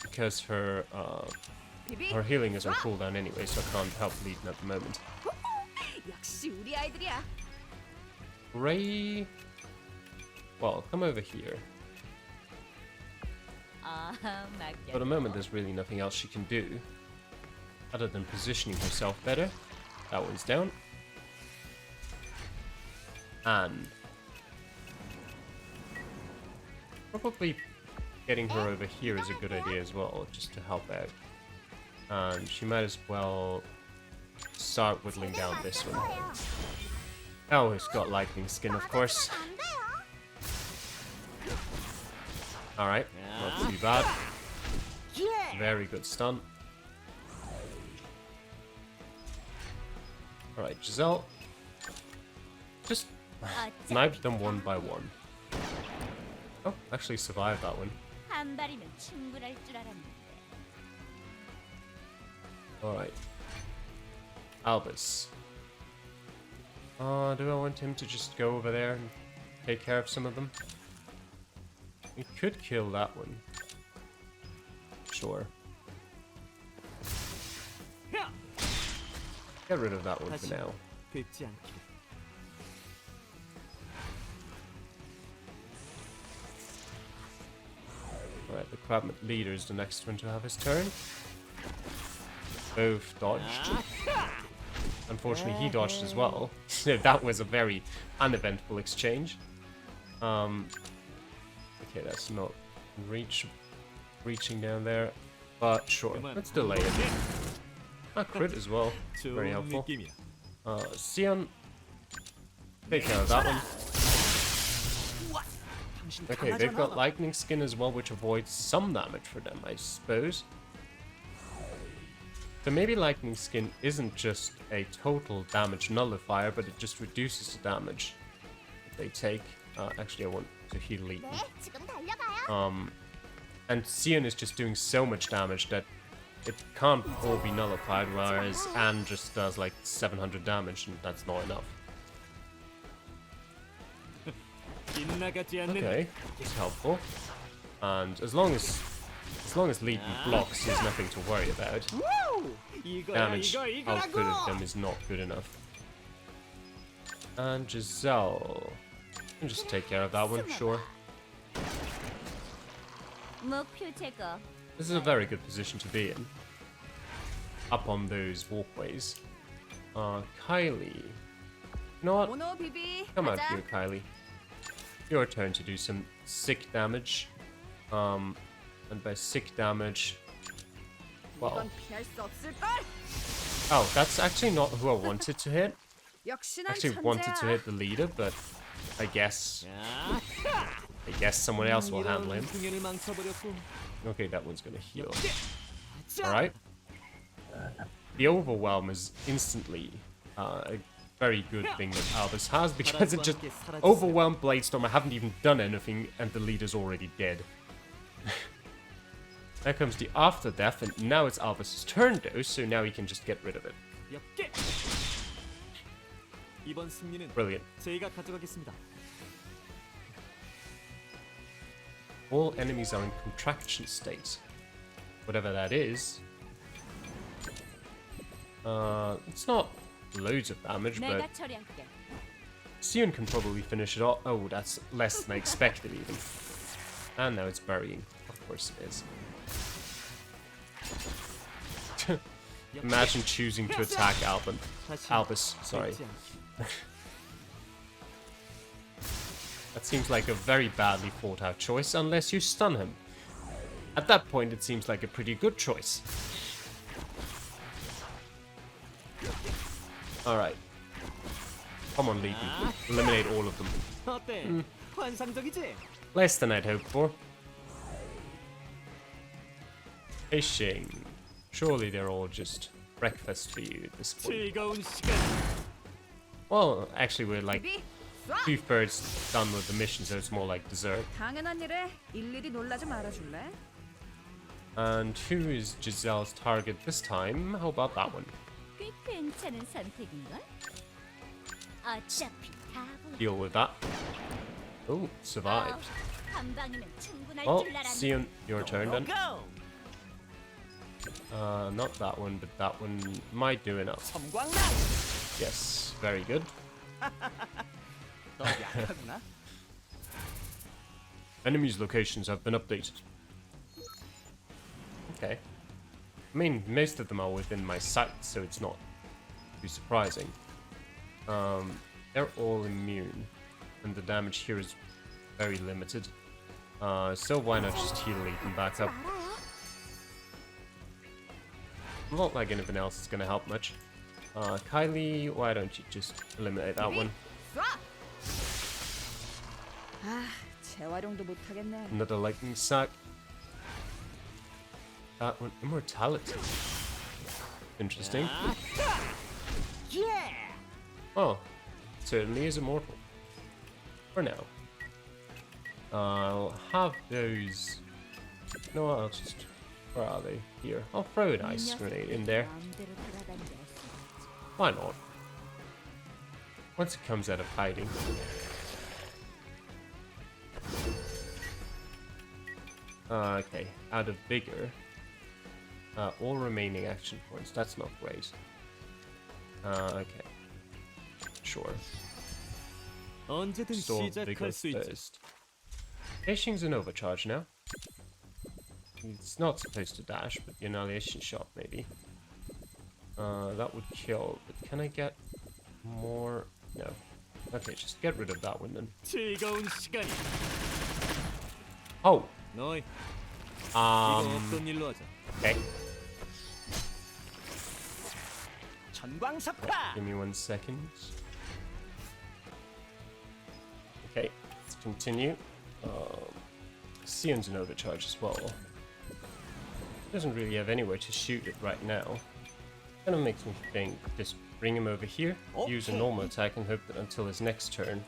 Speaker 2: because her healing is on cooldown anyway, so I can't help bleeding at the moment.
Speaker 5: 역시 우리 아이들이야.
Speaker 2: Ray, well, come over here. For the moment, there's really nothing else she can do other than positioning herself better. That one's down. And probably getting her over here is a good idea as well, just to help out. And she might as well start whittling down this one. Oh, it's got lightning skin, of course. Alright, not too bad. Very good stun. Alright, Giselle. Just knife them one by one. Oh, actually survived that one.
Speaker 4: 한 발이면 충분할 줄 알았는데.
Speaker 2: Alright. Albus. Do I want him to just go over there and take care of some of them? We could kill that one. Sure. Get rid of that one for now.
Speaker 3: 뵙지 않기를.
Speaker 2: Alright, the Crabmit leader is the next one to have his turn. Both dodged. Unfortunately, he dodged as well. That was a very uneventful exchange. Okay, that's not reaching down there. But sure, let's delay it. A crit as well. Very
Speaker 3: 좋은
Speaker 2: helpful.
Speaker 3: 느낌이야.
Speaker 2: Sion. Take care of that one. Okay, they've got lightning skin as well, which avoids some damage for them, I suppose. So maybe lightning skin isn't just a total damage nullifier, but it just reduces the damage that they take. Actually, I want to heal Legion.
Speaker 5: 네, 지금 달려가요.
Speaker 2: And Sion is just doing so much damage that it can't all be nullified, whereas Anne just does like 700 damage, and that's not enough.
Speaker 3: 빗나가지 않는다.
Speaker 2: Okay, it's helpful. And as long as Legion blocks, there's nothing to worry about.
Speaker 3: 이거야,
Speaker 2: Damage
Speaker 3: 이거,
Speaker 2: output of
Speaker 3: 이거라고.
Speaker 2: them is not good enough. And Giselle. You can just take care of that one, sure.
Speaker 4: 목표 제거.
Speaker 2: This is a very good position to be in. Up on those walkways. Kylie. You know what?
Speaker 5: 모노 비비.
Speaker 2: Come out
Speaker 5: 가자.
Speaker 2: here, Kylie. Your turn to do some sick damage. And by sick damage... Well...
Speaker 5: 이건 피할 수 없을 걸.
Speaker 2: Oh, that's actually not who I wanted to hit.
Speaker 5: 역시
Speaker 2: I
Speaker 5: 난
Speaker 2: actually wanted to
Speaker 5: 천재야.
Speaker 2: hit the leader, but I guess
Speaker 3: 야,
Speaker 2: someone else will handle him.
Speaker 3: 공연을 망쳐버렸고.
Speaker 2: Okay, that one's gonna heal. Alright. The overwhelm is instantly a very good thing that Albus has, because it just overwhelmed Bladestorm. I haven't even done anything and the leader's already dead. There comes the after death, and now it's Albus's turn though, so now he can just get rid of it.
Speaker 3: 역계. 이번 승리는
Speaker 2: Brilliant.
Speaker 3: 제가 가져가겠습니다.
Speaker 2: All enemies are in contraction state. Whatever that is. It's not loads of damage, but
Speaker 4: 내가 처리할게.
Speaker 2: Sion can probably finish it off. Oh, that's less than I expected even. And now it's burying. Of course it is. Imagine choosing to attack Albus, sorry.
Speaker 3: 잊지 않기.
Speaker 2: That seems like a very badly thought out choice, unless you stun him. At that point, it seems like a pretty good choice. Alright. Come on, Legion. Eliminate all of them.
Speaker 3: 어때? 환상적이지?
Speaker 2: Less than I'd hoped for. Ashen. Surely they're all just breakfast for you at this point.
Speaker 3: 즐거운 시간.
Speaker 2: Well, actually, we're like
Speaker 5: 비비. 쏴.
Speaker 2: 2/3 done with the mission, so it's more like dessert.
Speaker 5: 당연한 일에 일일이 놀라지 말아줄래?
Speaker 2: And who is Giselle's target this time? How about that one?
Speaker 4: 꽤 괜찮은 선택인걸? 어차피 다
Speaker 2: Deal with that. Oh, survived.
Speaker 4: 한 방이면 충분할
Speaker 2: Well,
Speaker 4: 줄 알았는데.
Speaker 2: Sion, your turn then.
Speaker 3: go.
Speaker 2: Not that one, but that one might do enough.
Speaker 3: 섬광난.
Speaker 2: Yes, very good.
Speaker 3: 너 약하구나.
Speaker 2: Enemies' locations have been updated. Okay. I mean, most of them are within my sight, so it's not too surprising. They're all immune, and the damage here is very limited. So why not just heal Legion back up? Not like anything else is gonna help much. Kylie, why don't you just eliminate that one?
Speaker 5: 쏴. 아, 재활용도 못하겠네.
Speaker 2: Another lightning sack. That one, immortality. Interesting.
Speaker 3: Yeah.
Speaker 2: Oh, certainly is immortal. For now. I'll have those. No, I'll just. Where are they? Here. I'll throw an ice grenade in there.
Speaker 4: 마음대로 돌아다니게.
Speaker 2: Why not? Once it comes out of hiding. Okay, out of vigor. All remaining action points. That's not great. Okay. Sure.
Speaker 3: 언제든
Speaker 2: Store vigor
Speaker 3: 시작할 수 있지.
Speaker 2: first. Ashing's an overcharge now. It's not supposed to dash, but the annihilation shot maybe. That would kill, but can I get more? No. Okay, just get rid of that one then.
Speaker 3: 즐거운 시간이.
Speaker 2: Oh,
Speaker 3: 너희 이거 없던 일로 하자.
Speaker 2: Okay.
Speaker 3: 전광석파.
Speaker 2: Give me 1 second. Okay, let's continue. Sion's an overcharge as well. Doesn't really have anywhere to shoot it right now. Kind of makes me think just bring him over here, use a normal attack, and hope that until his next turn,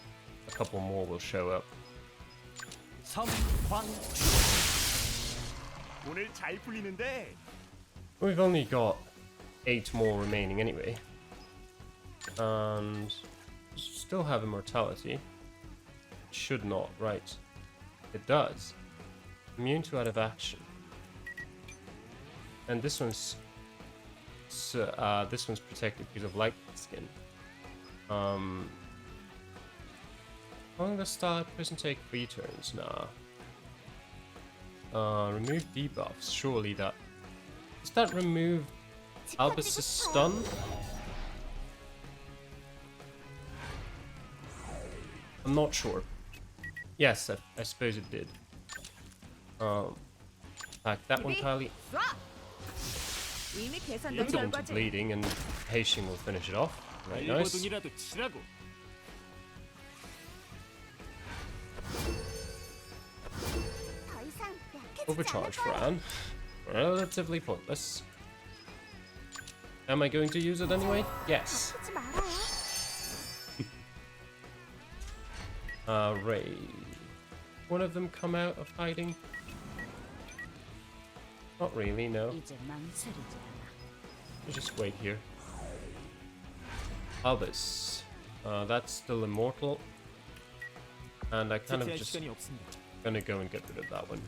Speaker 2: a couple more will show up.
Speaker 3: 오늘 잘 풀리는데.
Speaker 2: We've only got 8 more remaining anyway. And still have immortality. Should not, right. It does. Immune to out of action. And this one's protected because of light skin. How long does Starlight Prison take? 3 turns? Nah. Remove debuffs. Surely that... Does that remove Albus's stun? I'm not sure. Yes, I suppose it did. Attack that one, Kylie.
Speaker 5: 이미 계산된
Speaker 2: Put it into
Speaker 5: 결과지.
Speaker 2: bleeding, and Ashen will finish it off. Very nice.
Speaker 3: 일거동이라도 치라고.
Speaker 2: Overcharge for Anne. Relatively pointless. Am I going to use it anyway? Yes. Ray. One of them come out of hiding? Not really, no.
Speaker 4: 이제 망설이지 않아.
Speaker 2: We'll just wait here. Albus. That's still immortal. And I kind of
Speaker 3: 지체할
Speaker 2: just
Speaker 3: 시간이 없습니다.
Speaker 2: gonna go and get rid of that one.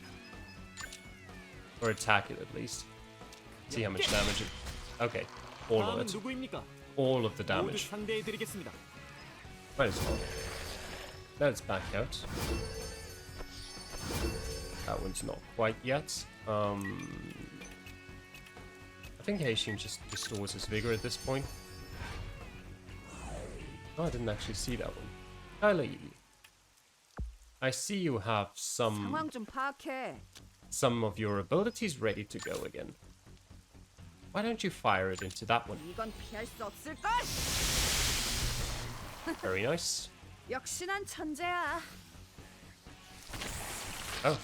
Speaker 2: Or attack it at least. See how much damage it... Okay, all of
Speaker 3: 다음은
Speaker 2: it.
Speaker 3: 누구입니까?
Speaker 2: All of the
Speaker 3: 모두
Speaker 2: damage.
Speaker 3: 상대해드리겠습니다.
Speaker 2: Might as well. Let's back out. That one's not quite yet. I think Ashen just restores his vigor at this point. Oh, I didn't actually see that one. Kylie, I see you have
Speaker 5: 상황 좀 파악해.
Speaker 2: some of your abilities ready to go again. Why don't you fire it into that one?
Speaker 5: 이건 피할 수 없을 걸.
Speaker 2: Very nice.
Speaker 5: 역시 난 천재야.
Speaker 2: Oh,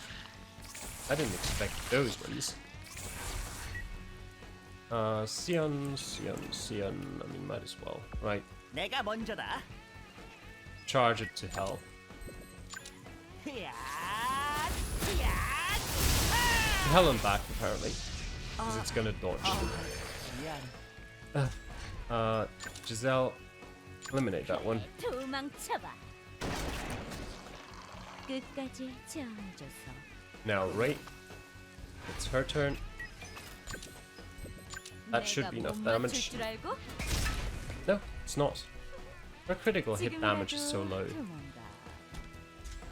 Speaker 2: I didn't expect those ones. Sion. I mean, might as well, right?
Speaker 3: 내가 먼저다.
Speaker 2: Charge it to hell. Hell and back, apparently. Because it's gonna dodge. Giselle, eliminate that one.
Speaker 4: 도망쳐봐. 끝까지 지어줘서.
Speaker 2: Now, Ray. It's her turn. That should be enough damage.
Speaker 4: 줄 알고?
Speaker 2: No, it's not. Her critical hit damage is so low.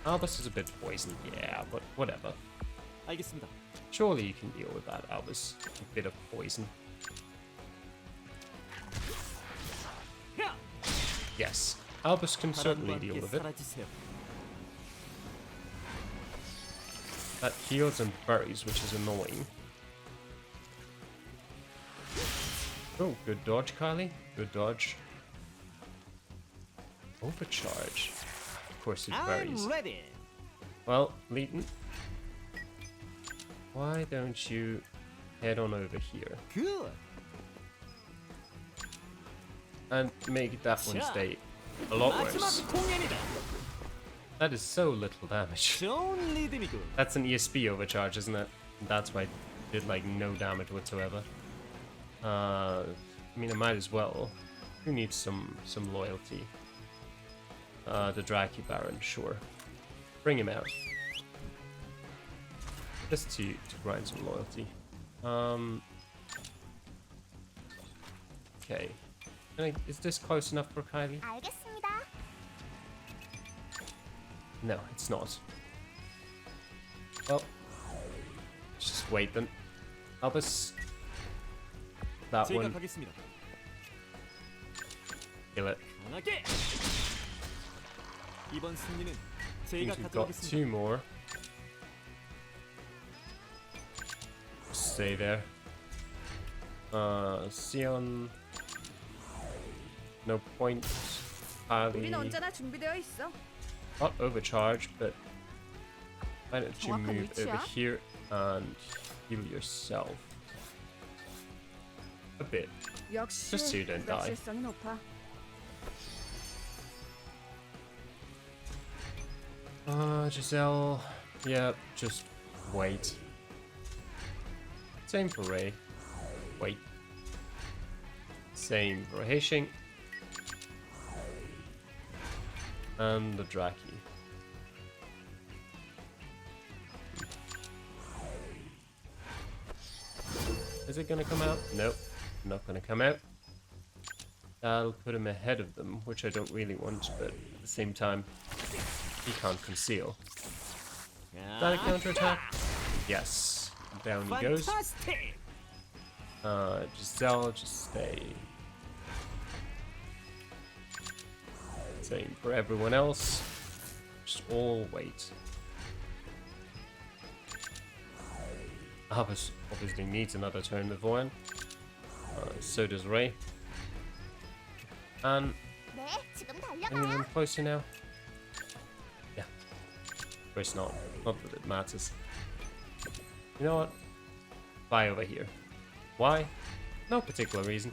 Speaker 2: Albus is a bit poisoned, yeah, but whatever.
Speaker 3: 알겠습니다.
Speaker 2: Surely you can deal with that, Albus. A bit of poison. Yes, Albus can certainly deal with it.
Speaker 3: 사라지세요.
Speaker 2: That heals and buries, which is annoying. Oh, good dodge, Kylie. Good dodge. Overcharge. Of course it buries.
Speaker 3: I'm ready.
Speaker 2: Well, Leighton, why don't you head on over here
Speaker 3: Good.
Speaker 2: and make that one stay a lot
Speaker 3: 마지막
Speaker 2: worse?
Speaker 3: 공연이다.
Speaker 2: That is so little damage.
Speaker 3: 좋은 리듬이군.
Speaker 2: That's an ESP overcharge, isn't it? That's why it did like no damage whatsoever. I mean, I might as well. Who needs some loyalty? The Draki Baron, sure. Bring him out. Just to grind some loyalty. Okay. Is this close enough for Kylie?
Speaker 5: 알겠습니다.
Speaker 2: No, it's not. Well, let's just wait then. Albus. That
Speaker 3: 제가
Speaker 2: one.
Speaker 3: 가겠습니다.
Speaker 2: Kill it.
Speaker 3: 편하게. 이번 승리는
Speaker 2: I
Speaker 3: 제가
Speaker 2: think we've got
Speaker 3: 가져가겠습니다.
Speaker 2: 2 more. stay there. Sion. No point.
Speaker 5: 우린
Speaker 2: Ali.
Speaker 5: 언제나 준비되어 있어.
Speaker 2: Not overcharged, but why don't you
Speaker 5: 정확한
Speaker 2: move over
Speaker 5: 위치야?
Speaker 2: here and heal yourself a bit.
Speaker 5: 역시
Speaker 2: Just so you don't die.
Speaker 5: 불확실성이 높아.
Speaker 2: Giselle. Yeah, just wait. Same for Ray. Wait. Same for Hashing. And the Draki. Is it gonna come out? Nope, not gonna come out. That'll put him ahead of them, which I don't really want, but at the same time, he can't conceal. Is that a counterattack? Yes. Down he goes.
Speaker 3: 판타스틱.
Speaker 2: Giselle, just stay. Same for everyone else. Just all wait. Albus obviously needs another turn with Voyan. So does Ray. And
Speaker 4: 네, 지금
Speaker 2: anyone closer now? Yeah. Of course not. Not that it matters. You know what? Fly over here. Why? No particular reason.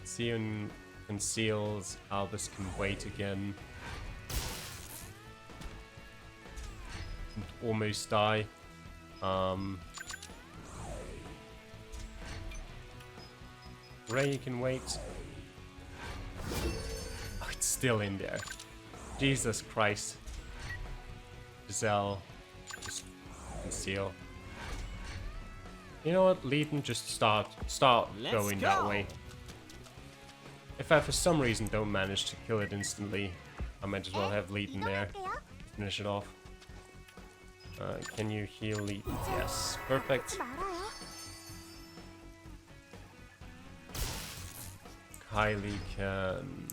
Speaker 2: Sion conceals. Albus can wait again. Almost die. Ray can wait. Oh, it's still in there. Jesus Christ. Giselle. Just conceal. You know what? Lead them just start
Speaker 3: Let's
Speaker 2: going that
Speaker 3: go.
Speaker 2: way. If I for some reason don't manage to kill it instantly, I might as well have Leeton there. Finish it off. Can you heal Leeton? Yes. Perfect. Kylie can...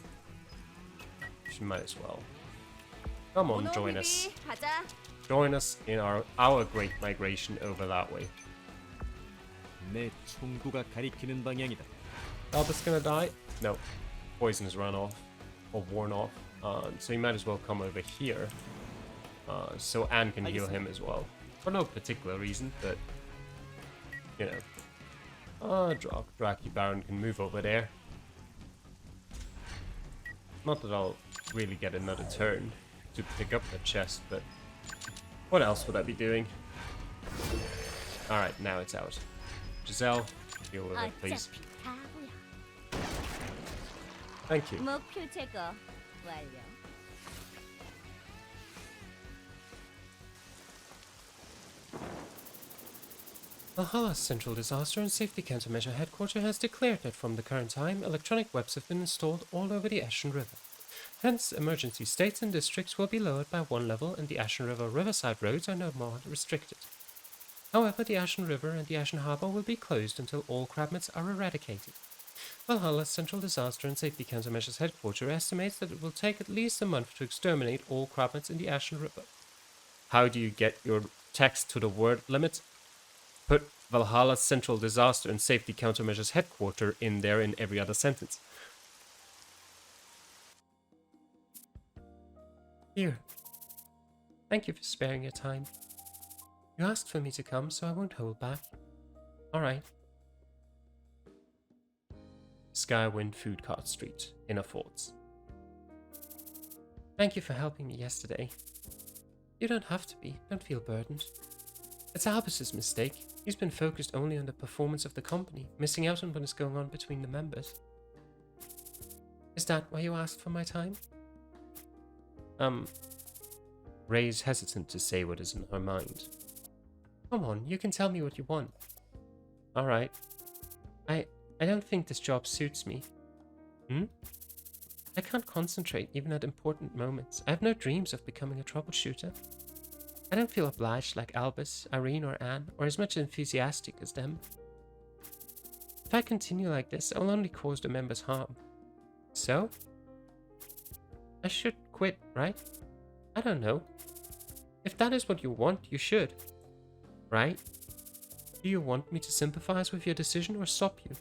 Speaker 2: She might as well. Come on, join us.
Speaker 5: 가자.
Speaker 2: Join us in our great migration over that way.
Speaker 3: 내 총구가 가리키는 방향이다.
Speaker 2: Albus gonna die? No. Poison has run off. Or worn off. So you might as well come over here. So Anne can heal him as well. For no particular reason, but... You know. Draki Baron can move over there. Not that I'll really get another turn to pick up the chest, but... What else would I be doing? Alright, now it's out. Giselle, deal with it, please.
Speaker 4: 어차피 바보야.
Speaker 2: Thank you.
Speaker 4: 목표 제거 완료.
Speaker 1: Valhalla Central Disaster and Safety Countermeasure Headquarter has declared that from the current time, electronic webs have been installed all over the Ashen River. Hence, emergency states and districts will be lowered by 1 level and the Ashen River Riverside roads are no more restricted. However, the Ashen River and the Ashen Harbor will be closed until all crabmits are eradicated. Valhalla Central Disaster and Safety Countermeasures Headquarter estimates that it will take at least a month to exterminate all crabmits in the Ashen River.
Speaker 2: How do you get your text to the word limit? Put Valhalla Central Disaster and Safety Countermeasures Headquarter in there in every other sentence.
Speaker 1: Here. Thank you for sparing your time. You asked for me to come, so I won't hold back. Alright.
Speaker 2: Skywind Food Cart Street, Inner Forts.
Speaker 1: Thank you for helping me yesterday. You don't have to be. Don't feel burdened. It's Albus's mistake. He's been focused only on the performance of the company, missing out on what is going on between the members. Is that why you asked for my time?
Speaker 2: Ray's hesitant to say what is in her mind.
Speaker 1: Come on, you can tell me what you want.
Speaker 2: Alright.
Speaker 1: I don't think this job suits me. I can't concentrate even at important moments. I have no dreams of becoming a troubleshooter. I don't feel obliged like Albus, Irene or Anne, or as much enthusiastic as them. If I continue like this, I will only cause the members harm. So? I should quit, right? I don't know. If that is what you want, you should. right? Do you want me to sympathize with your decision or stop you?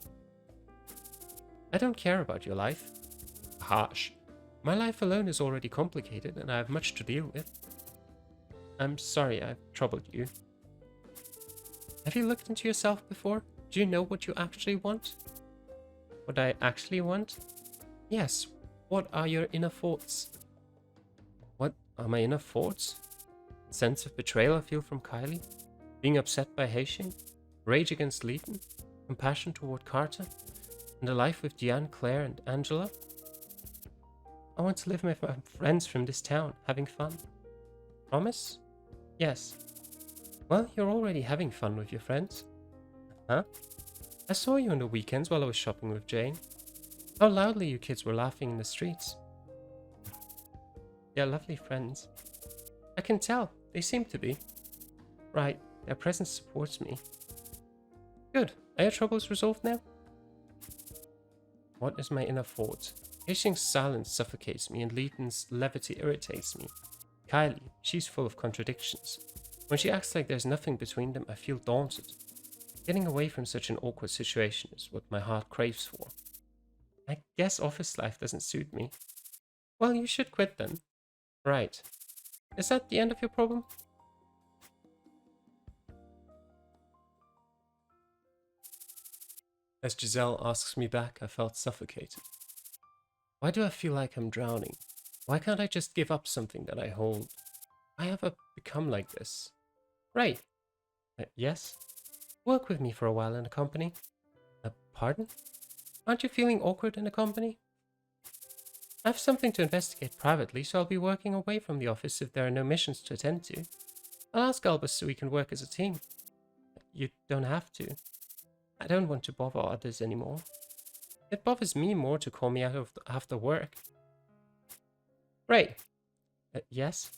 Speaker 1: I don't care about your life. Harsh. My life alone is already complicated and I have much to deal with. I'm sorry I've troubled you. Have you looked into yourself before? Do you know what you actually want? What I actually want? Yes. What are your inner thoughts? What are my inner thoughts? Sense of betrayal I feel from Kylie? Being upset by Ashen? Rage against Leighton? Compassion toward Carter? And a life with Diane, Claire, and Angela? I want to live with my friends from this town, having fun. Promise? Yes. Well, you're already having fun with your friends. Huh? I saw you on the weekends while I was shopping with Jane. How loudly you kids were laughing in the streets. They're lovely friends. I can tell. They seem to be. Right. Their presence supports me. Good. Are your troubles resolved now? What is my inner thought? Hastings' silence suffocates me and Leighton's levity irritates me. Kylie, she's full of contradictions. When she acts like there's nothing between them, I feel daunted. Getting away from such an awkward situation is what my heart craves for. I guess office life doesn't suit me. Well, you should quit then. Right. Is that the end of your problem? As Giselle asks me back, I felt suffocated. Why do I feel like I'm drowning? Why can't I just give up something that I hold? Why have I become like this? Ray. Yes? Work with me for a while in a company. Pardon? Aren't you feeling awkward in a company? I have something to investigate privately, so I'll be working away from the office if there are no missions to attend to. I'll ask Albus so we can work as a team. You don't have to. I don't want to bother others anymore. It bothers me more to call me out of after work. Ray. Yes?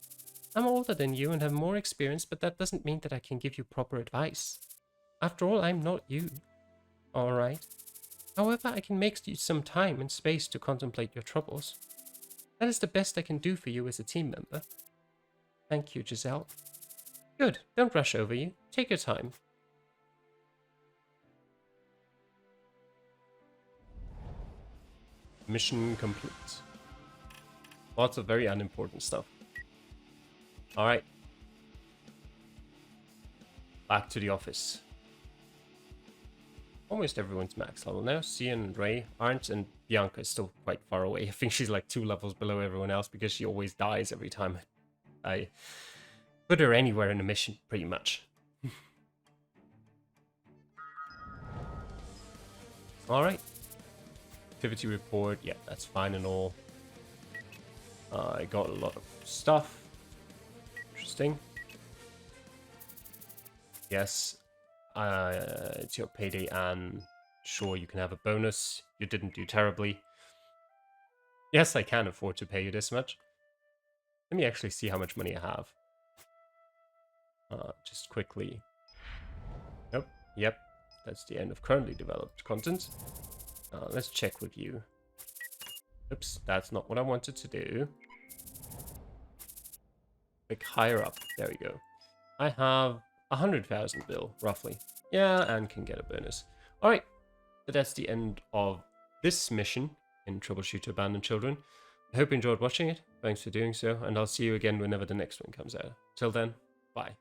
Speaker 1: I'm older than you and have more experience, but that doesn't mean that I can give you proper advice. After all, I'm not you. Alright. However, I can make you some time and space to contemplate your troubles. That is the best I can do for you as a team member. Thank you, Giselle. Good. Don't rush over you. Take your time.
Speaker 2: Mission complete. Lots of very unimportant stuff. Alright. Back to the office. Almost everyone's max level now. Cian and Ray aren't, and Bianca is still quite far away. I think she's like 2 levels below everyone else because she always dies every time I put her anywhere in a mission, pretty much. Alright. Activity report, yeah, that's fine and all. I got a lot of stuff. Interesting. Yes, it's your payday, and sure, you can have a bonus. You didn't do terribly. Yes, I can afford to pay you this much. Let me actually see how much money I have. Just quickly. Nope. Yep. That's the end of currently developed content. Let's check with you. Oops, that's not what I wanted to do. Click higher up. There we go. I have 100,000 bill, roughly. Yeah, and can get a bonus. Alright, so that's the end of this mission in Troubleshooter Abandoned Children. I hope you enjoyed watching it. Thanks for doing so, and I'll see you again whenever the next one comes out. Till then, bye.